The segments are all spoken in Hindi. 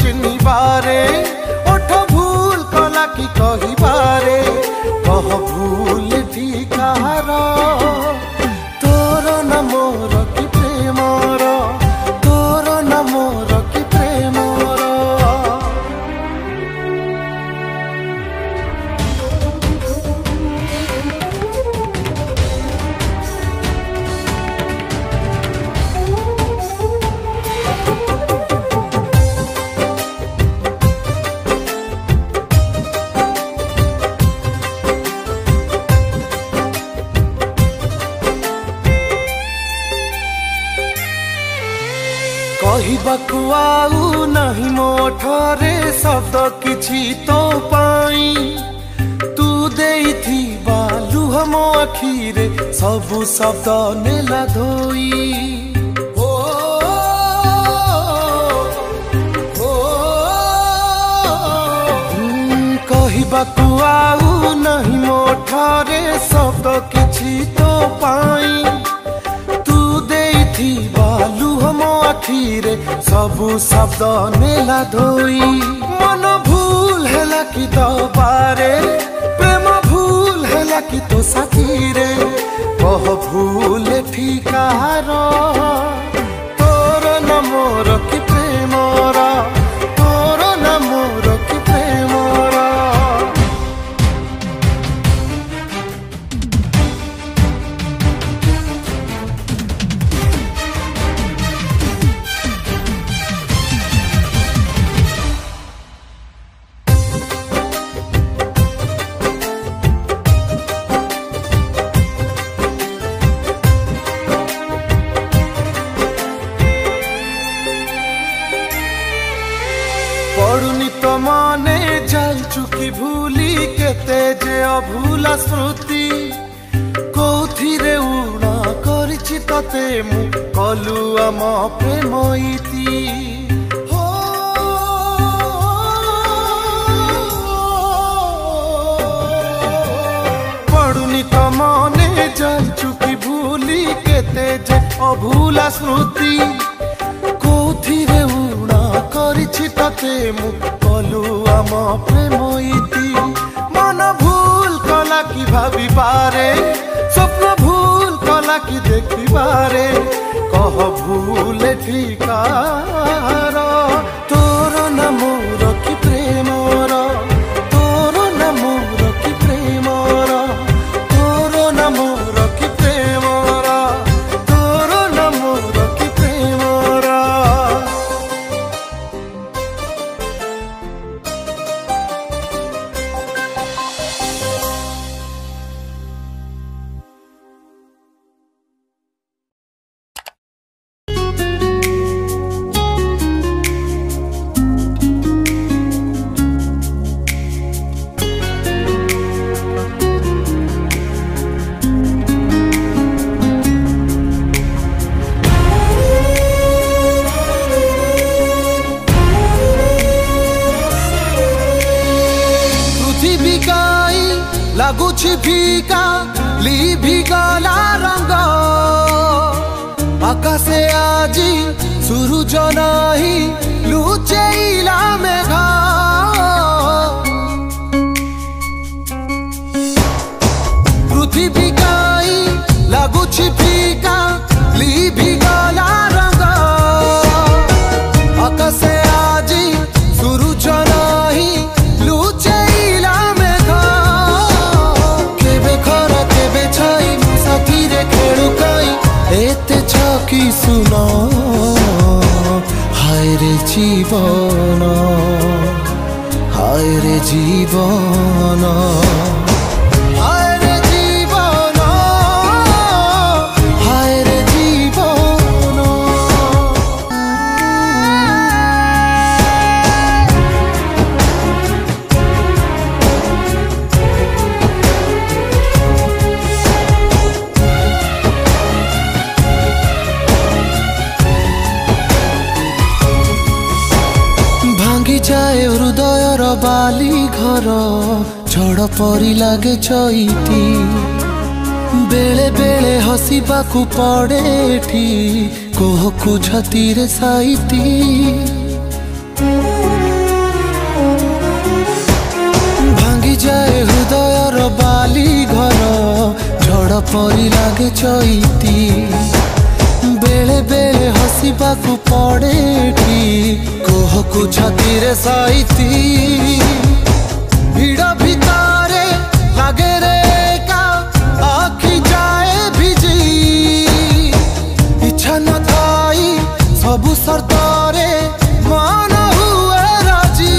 चिन्हिबारे ओठ भूल कला कि कहिबारे कह भूल ठिकार तोर न मोर कि प्रेमर तोर न मोर कि प्रेमर। कहबाकू आउ नहीं मोठरे शब्द किछि तो पाई तू देइथिबा लुह मो आखिरे सबु शब्द नेला धोई ओ कहबाकू आउ नहीं मोठरे शब्द किछि तो पाई लुह मो आखिरे सबु शब्द नेला धोई मन भूल हैला कि दबारे प्रेम भूल हैला कि तो साथीरे कह भूल ठिकार तोर न मोर कि प्रेमर तोर न मोर कि प्रेमर। पड़ुनी तो मने जाइचु कि भूली केते जे अभूला स्मृति कोथिरे उणा करिछि तते मु कलु आम प्रेम इति हो पड़ुनी तो मने जाइचु कि भूली केते जे अभूला स्मृति कोथिरे उणा करिछि तते मु कलु आम प्रेम इति मन भूल कला कि भाबिबारे स्वप्न भूल कला कि देखिबारे कह भूल ठिकार तोर न मोर कि प्रेमर तोर न मोर कि प्रेमर तोर न मोर कि प्रेमर तोर न मोर कि प्रेमर। लाଗୁଛି ଫିକା ଲିଭି ଗଲା ରଙ୍ଗ ଆକାଶେ ଆଜି ସୂରୁଜ ନାହିଁ ଲୁଚେଇଲା ମେଘ ପୃଥିବୀ କାଇଁ ଲାଗୁଛି ଫିକା ଲିଭି ଗଲା ରଙ୍ଗ ଆକାଶେ ଆଜି ସୂରୁଜ ନାହିଁ ଲୁଚେଇଲା एते छकी सुन हाय रे जीवन हाय रे जीवन हाय रे जीवन हाय रे जीवन। जाए हृदयर बाली घर झड़ परी लागे चईती बेले बेले हसीबाकू पड़े एठी कोहकू छाती रे साइती। परी लागे चैती बेले बेले हसिबाकू पड़े कोहकू छाती रे साइती भिड़ भितारे लागे रे का आखि जाए भिजी इच्छा न थाई सबु सर्तारे मान हुए राजी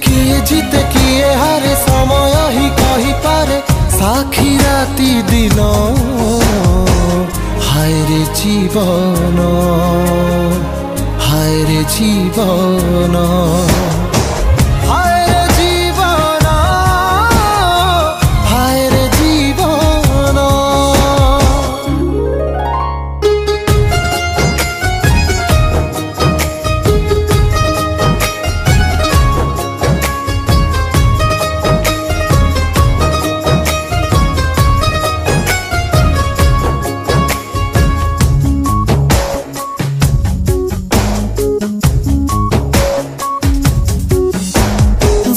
किए जीते किए हारे समय ही कही पारे साखी राती दिन हाय रे जीवन हाय रे जीवन हाय रे जीवन हाय रे जीवन।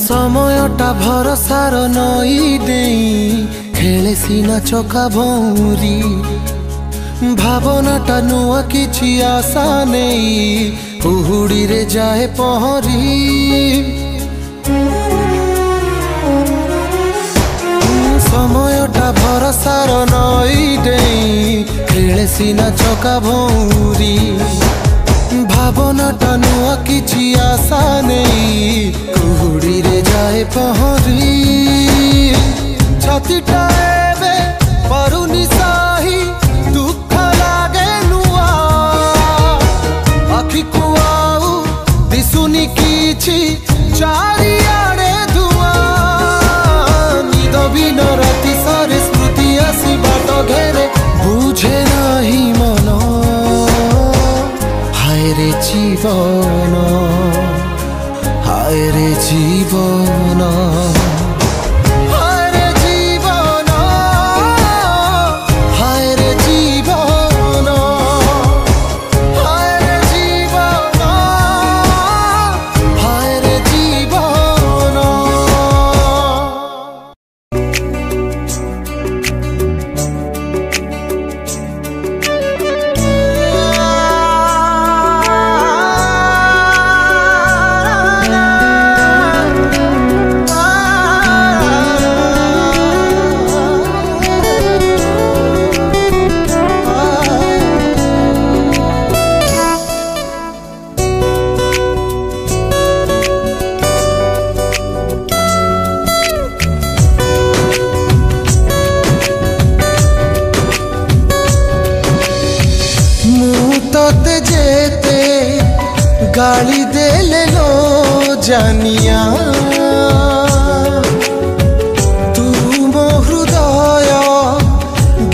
समयटा भरसार नई देई खेले सीना चका भौरी भावनाटा नुआ किछि आशा नहीं उहुड़ी रे जाए पहरी समयटा भरसार नई देई खेले सीना चका भौरी भावनाटा नुआ किछि आशा नहीं कुहुड़ी रे जाए पहरी छातीटा एबे परुनी साही दुख लागे नुआ आखि को आउ दिसुनी किछि चारिआडे धुआ निद बिन राति सारे स्मृति आसी बाट घेरे बुझे नाही मन हाय रे जीवन हाय रे जीवन हाय रे जीवन हाय रे जीवन हाय रे जीवन हाय रे जीवन। तोते जेते गाली देले लो जानिया तू मो हृदय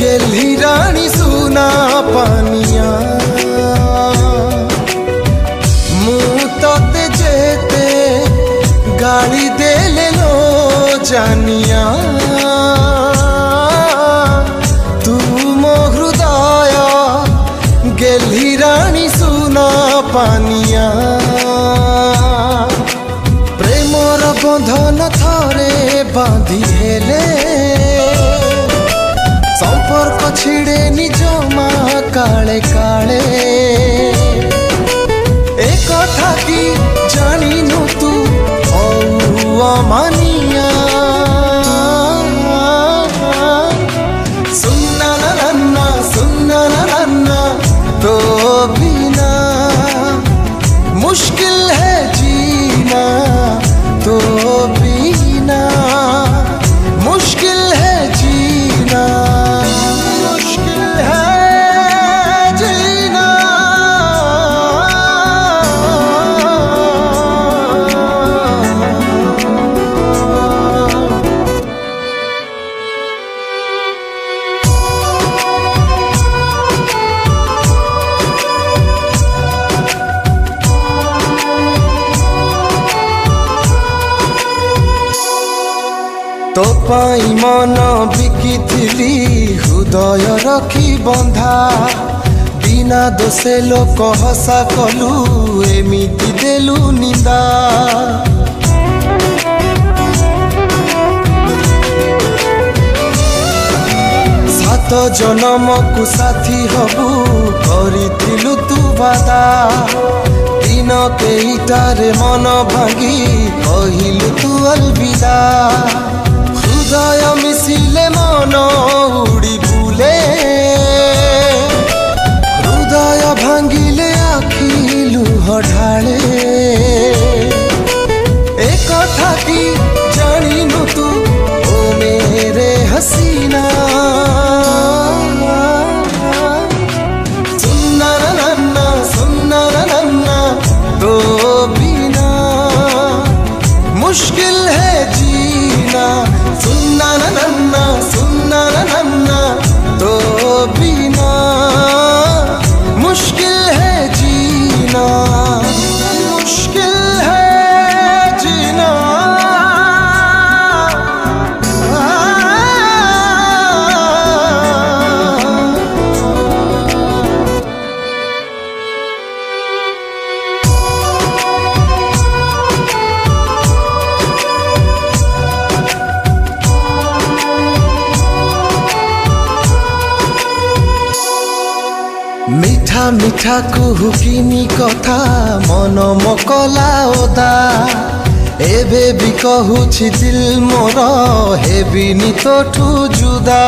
गेली रानी सुना पानिया मु तोते जेते गाली देले लो जानिया तू मो हृदय गेली रानी सुना पानिया प्रेमर बंधन थरे बांधी हेले संपर्क छिड़े निज मा काले काले एक कथा की जानिनु तू अमानिया सुन्ना नन्ना तो बिना मुश्किल है जीना तो बिना मुश्किल है जीना मुश्किल है जीना। तो पाई मन बिकिथिली हृदय रखी बंधा बिना दोषे लोक हसा कलु एमिति देलु निंदा सात जनम को साथी हबू करिथिलु तू बादा दिन केईटारे मन भांगी कहिलु तू अलविदा हृदय मिसिले मन उड़ी बुले हृदय भांगिले आखिलु ढाले एक कथा की जानिनु तू ओ मेरे हसीना सुन्ना नन्ना तो बिना मुश्किल है जीना सुन्ना नन्ना तो बिना मुश्किल है जीना मुश्किल है जीना मीठा मीठा कुहुकिनी कथा मन मकला ओदा एबे भी कहूछि दिल मोर हेबिनी तोठू जुदा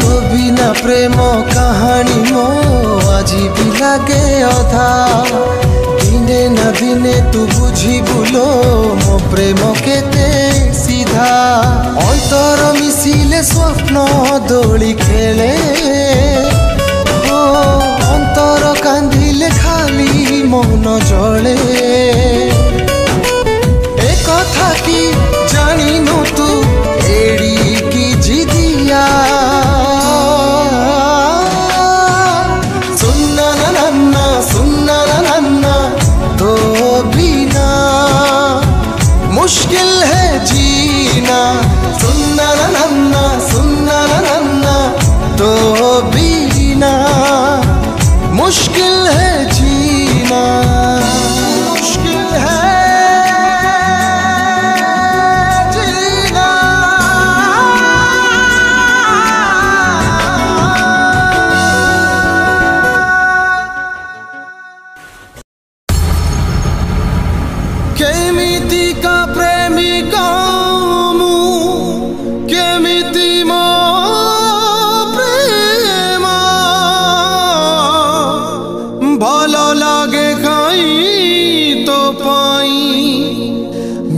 तो बिना प्रेम कहानी मो आजी भी लागे अधा दिने न दिने तू बुझी बुलो मो प्रेम केते सीधा अंतर मिसिले स्वप्न दोली खेले ओ अंतर कांदिले खाली मन जले एक कथा की जानिनु तू एड़ी की जिदिया सुन्ना नन्ना तो बिना मुश्किल है जीना सुन्ना नन्ना तो बिना मुश्किल है जीना मुश्किल है जीना केमिति का प्रेमिका केमिति मो प्रेम भल लागे खाई तो पाई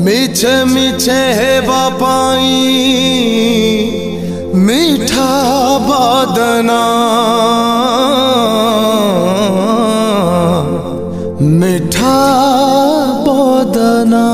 मिछे मिछे हेबा पाई मीठा बदना मीठा बदना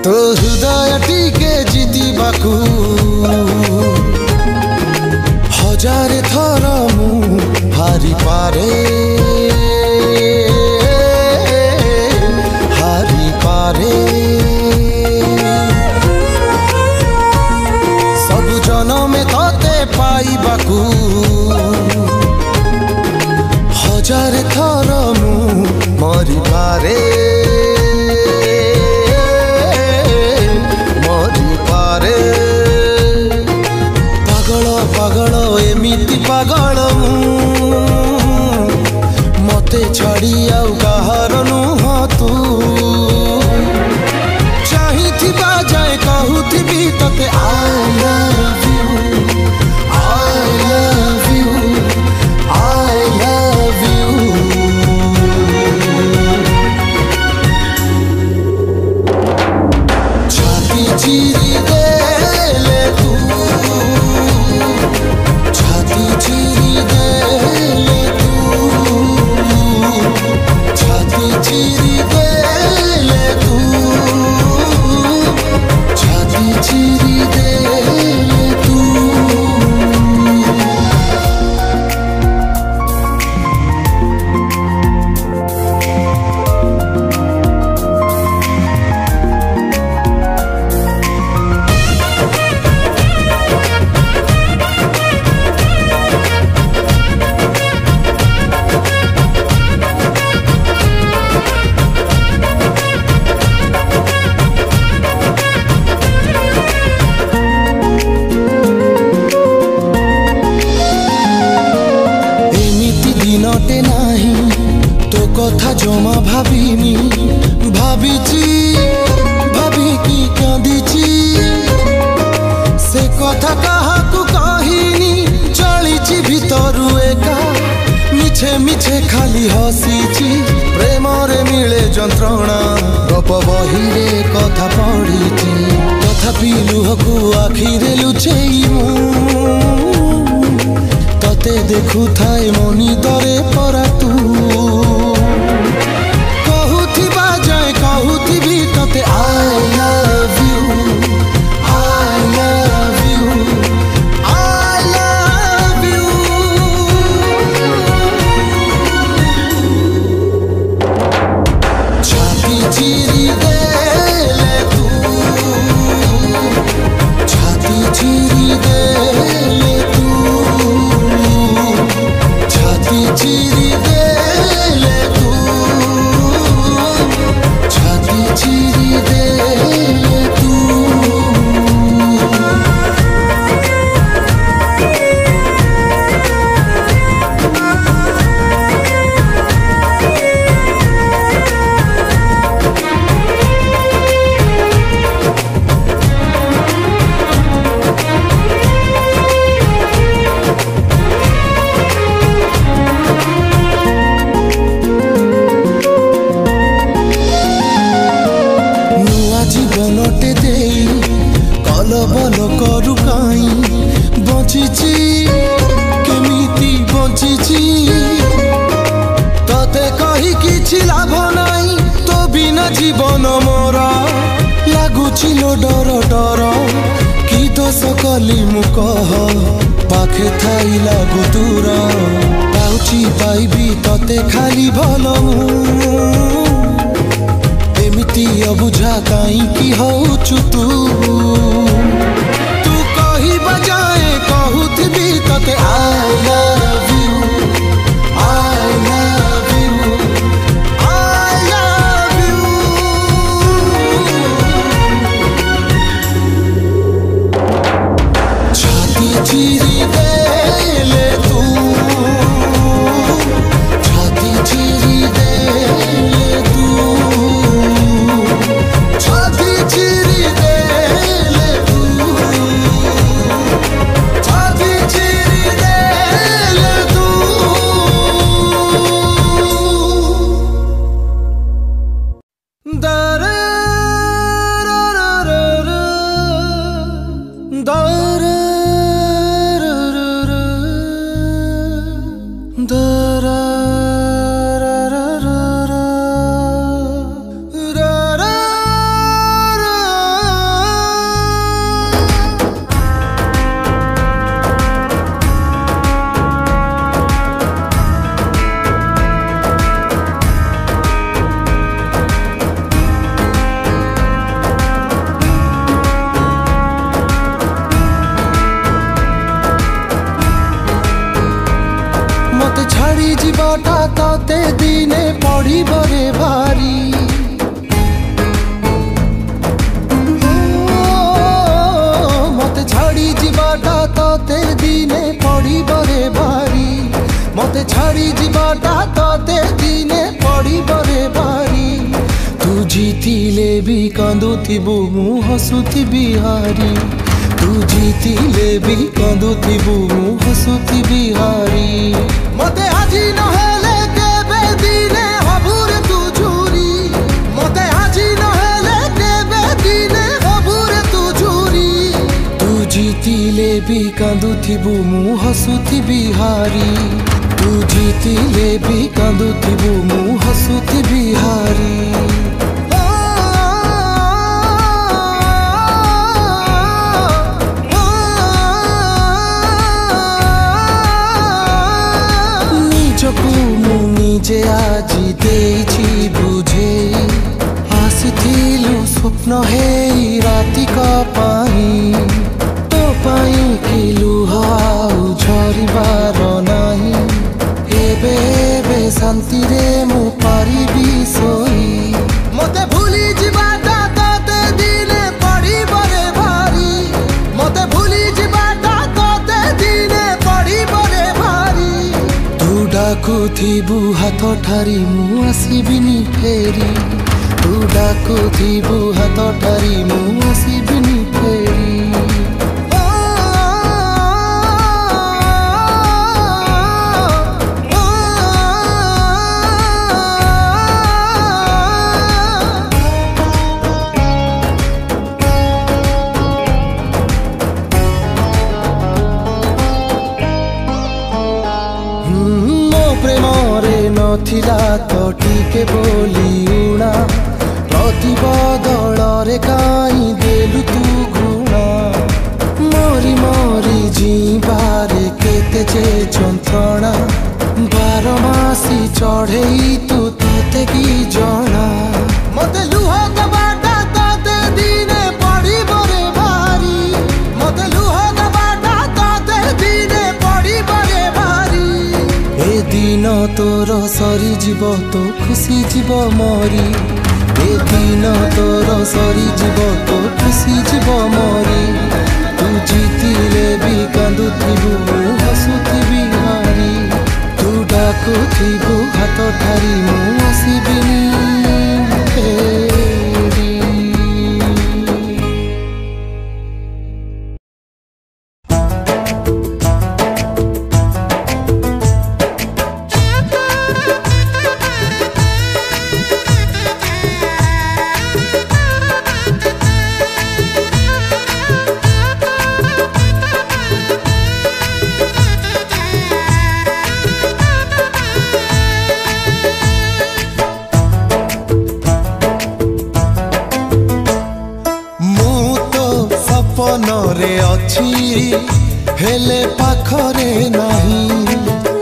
तो हृदय टीके जीतिबाकू हजार थर मु हारी पारे सब जनम तते पाइबाकू हजार थर मु मरी पारे पागल एमिति पागल मते छाड़ी आउ कहार नुह तू चाहिथिबा जाए कहूथिबी तते I love you I love you I love you छाती चिरी देले तू छाती चिरी देले तू छाती चिरी देले तू कथा जमा भाविनी भाविची भाविकी कांदीची से कथा काहाकू कहिनी चलीची भितरु एका मिछे मिछे खाली हसीची प्रेम रे मिले जंत्रणा गप बही रे कथा पढ़ीची तथापि लुहकू आखिरे लुचेई तते देखु थाए मनी दरे परा तू कहूथिबा जाए कहूथिबी तते I love you I love you I love you छाती चिरी देले तू छाती चिरी देले तू चिरी देले तू छाती चिरी देले तू जीवनटे दे कल बल करु काई बचिची केमिति बचिची तते कही किछि लाभ नाई तो बिना जीवन मोर लागुछि लो डर डर कि दोष कली मु कह पाखे थाई लागु दूर पाउछि पाइबी तते खाली भल एमिति अबुझा काईकि होचु तू तू कही बजाए कहूथिबी तते I love you I love you I love you छाती चिरी देले तू छाती चिरी देले तू छाड़ी जीवाटा तते दिने पड़ी बरे भारी मते छाड़ी जीवाटा तते दिने पड़ी बरे भारी मते छाड़ी जीवाटा तते दिने पड़ी बरे भारी तू जीतिले भी कांदुथिबु मु हसुथिबि हारी तू जीतिले भी कांदुथिबु मु हसुथिबि हारी मते आजी नहेले केबे दिने हबुरे तू झुरी मते आजी नहेले केबे दिने हबुरे तू झुरी तू जीतिले भी कांदुथिबु मु हसुथिबि हारी तू जीतिले भी कांदुथिबु मु हसुथिबि हारी जे आजी देइछि बुझे आसिथिलु स्वप्न हे राति का पाई तो पाई कि लुह झरिबार नाही एबे एबे शांति रे मु पारिबी सोई मते भूली जिबाटा तते दिने पड़ी बरे भारी मते भूली जिबाटा तते दिने पड़ी बरे भारी तू डाकुथिबु हाथ ठारी मु आसिबिनी फेरी तू डाकुथिबु हाथ ठारी मु आसिबिनी फेरी थिला तो टीके बोली उड़ा प्रति बदल काई देलु तू घुणा मरी मरी जीवारे केते जे जंत्रणा 12 मासी चढ़ई तू तोते की जणा मते लुह दबाटा ताते दिने पड़ी बरे भारी मते लुह दबाटा ताते दिने पड़ी बरे भारी ए दिन तोर सरी जीव तो खुशी जीव मरी ए दिन तोर सरी जीव तो खुशी जीव मरी तू जीतिले भी कांदुथिबु हसुथिबि हारी तू डाकुथिबु हाथ ठारी मु आसिबिनी फेरी हेले पाखरे नहीं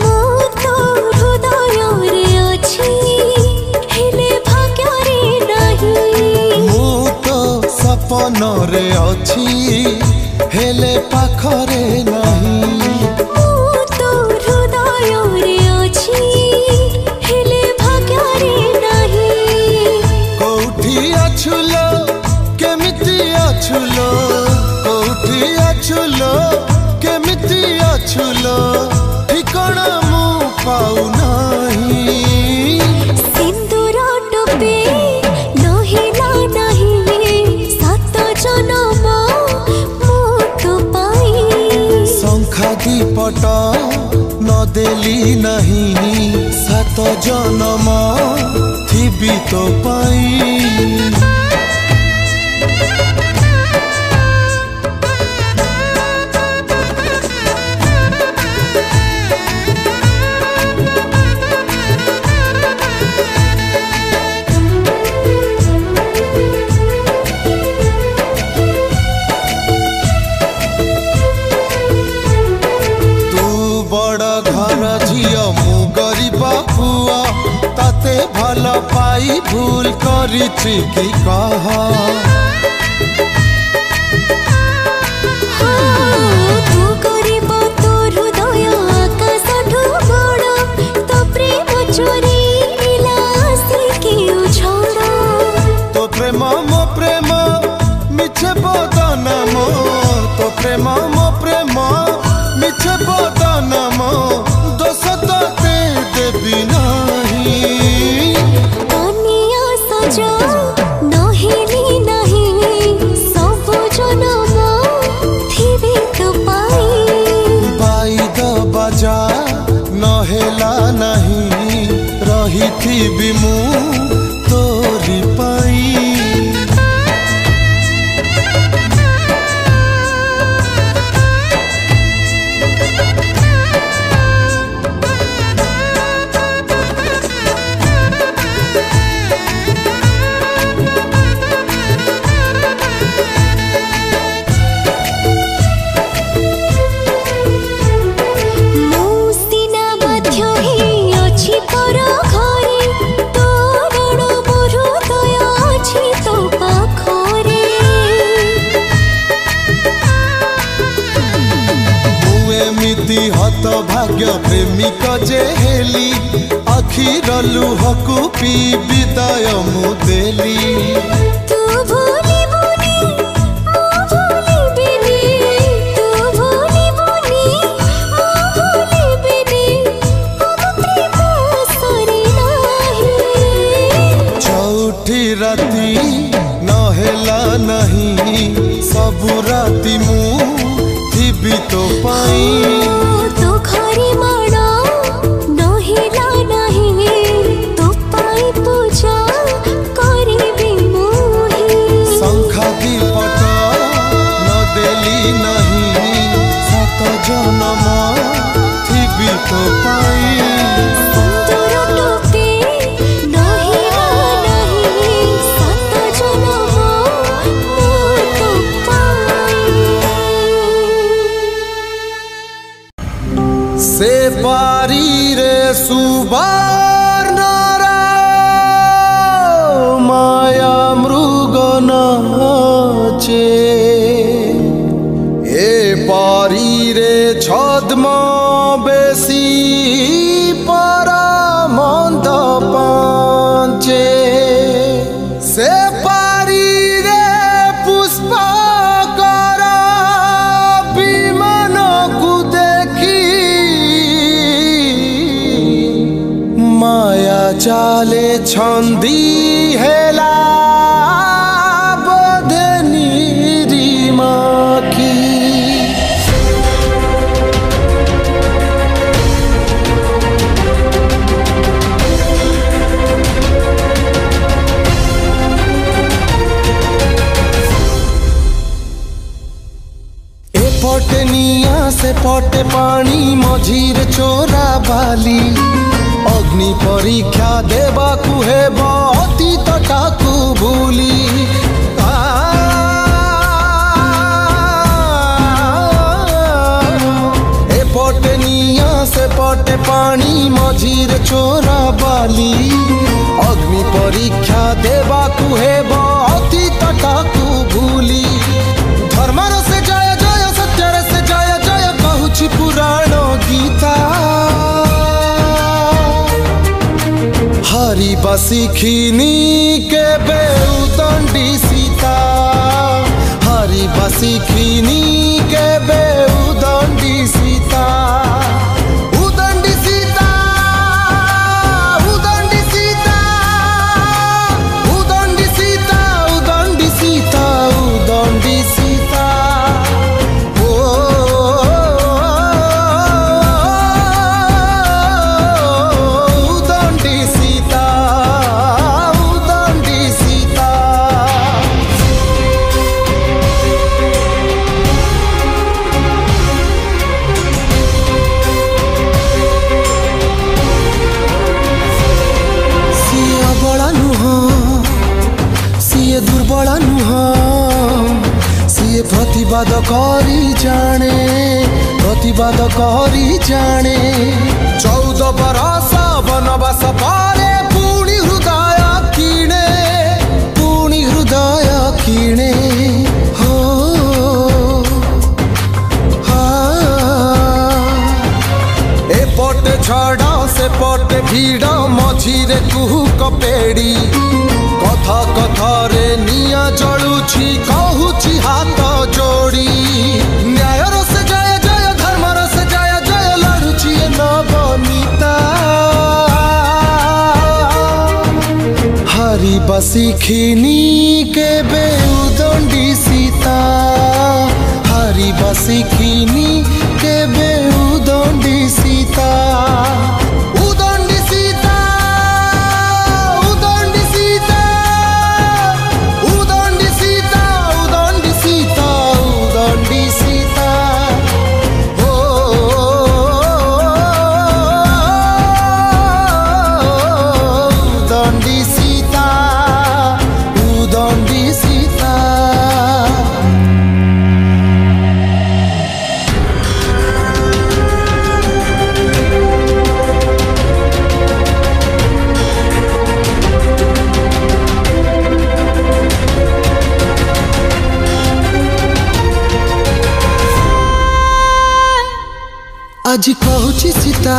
मु तो हृदय रे अछि हेले भाग्य रे नहीं मु तो सपन रे अछि हेले पाखरे नहीं मु तो हृदय रे अछि हेले भाग्य रे नहीं कोठी अछुलो केमिति अछुलो कोठी अछुलो केमिति अछुलो ठिकाना मु पाउ नाही सिंदूर डुबे नहिला नहीं सात जन्म मु तो पाई शंखा दीपट न देली नहीं 7 जन्म थिबी तो पाई भल पाई भूल करिछि कि कह तू करिब तो हृदय आकाशठु बड़ तो प्रेम चोरी लासी के उछड़ तो प्रेम मो प्रेम मिछे बदनाम तो प्रेम मो प्रेम मिछे बदनाम दोष ते देबी नहीं नहेली नहीं सब जन्म थिबे तो पाई द बजा नहेला नहीं रही थी मु तोरी पाई हत भाग्य प्रेमिक जे हेली आखिर लुहकु पी विदाय मु देली पारी रे सुवर्णरा माया मृग नाचे ए पारी रे छद्म बेसी परा मंद पांचे से पारी रे पुष्प करा विमान को देखी माया चाले छंदी हेला बोधे निरीमाखी पटे निया से पटे पानी मझीर चोरा बाली अग्नि परीक्षा देवा कुहे अतीत टाकू भूली ए पटे निया से पटे पानी मझीर चोरा बाली अग्नि परीक्षा देवा कुहे अतीत टाकू भूली धर्मर से जय से जय जय कहूची पुराण गीता हरि बसिखिनी के बेउदंडी सीता हरि बसिखिनी के बेउदंडी सीता उदंडी सीता उदंडी सीता उदंडी सीता उदंडी सीता उदंडी सीता दुर्बला नुह सीए प्रतिवाद करी जाने 14 बरस वनवास पारे पुणी हृदय किणे हो एपटे झड़ से पटे भीड़ मझीरे कुहुक पेड़ी कथा कथारे निया जलुछि कहूछि हाथ जोड़ी न्यायर से जय जय धर्मर से जय जय लड़ुछि नवनीता हरि बसिखिनी के बेउदंडी सीता हरि बसिखिनी के बेउदंडी सीता उदंडी सीता उदंडी सीता उदंडी सीता उदंडी सीता उदंडी सीता ओ उदंडी सीता उदंडी सीता आज कहूची सीता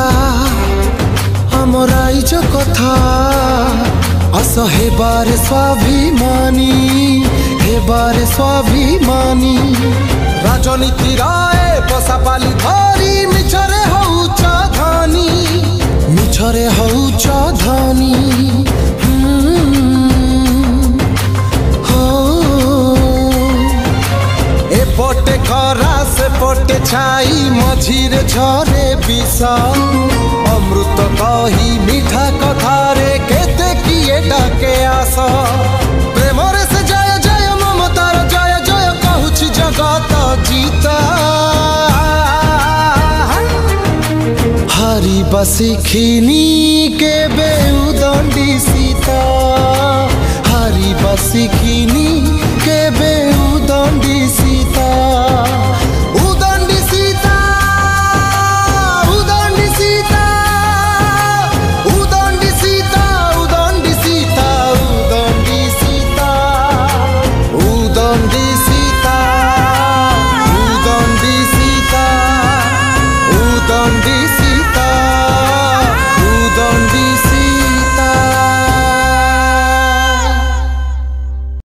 आमर आइज कथा आस हेबारे स्वाभिमानी राजनीति राय बसापाली धरी मिछरे हउच धनी एपटे खरा से पटे छाई मझीरे झरे विष अमृत कही मीठा कथारे केते किए डाके आस प्रेमरे से जय जय ममतार जय जय कहूछि जगत जीता हरि बसिखिनी के बेउदंडी सीता हरि बसिखिनी के बेउदंडी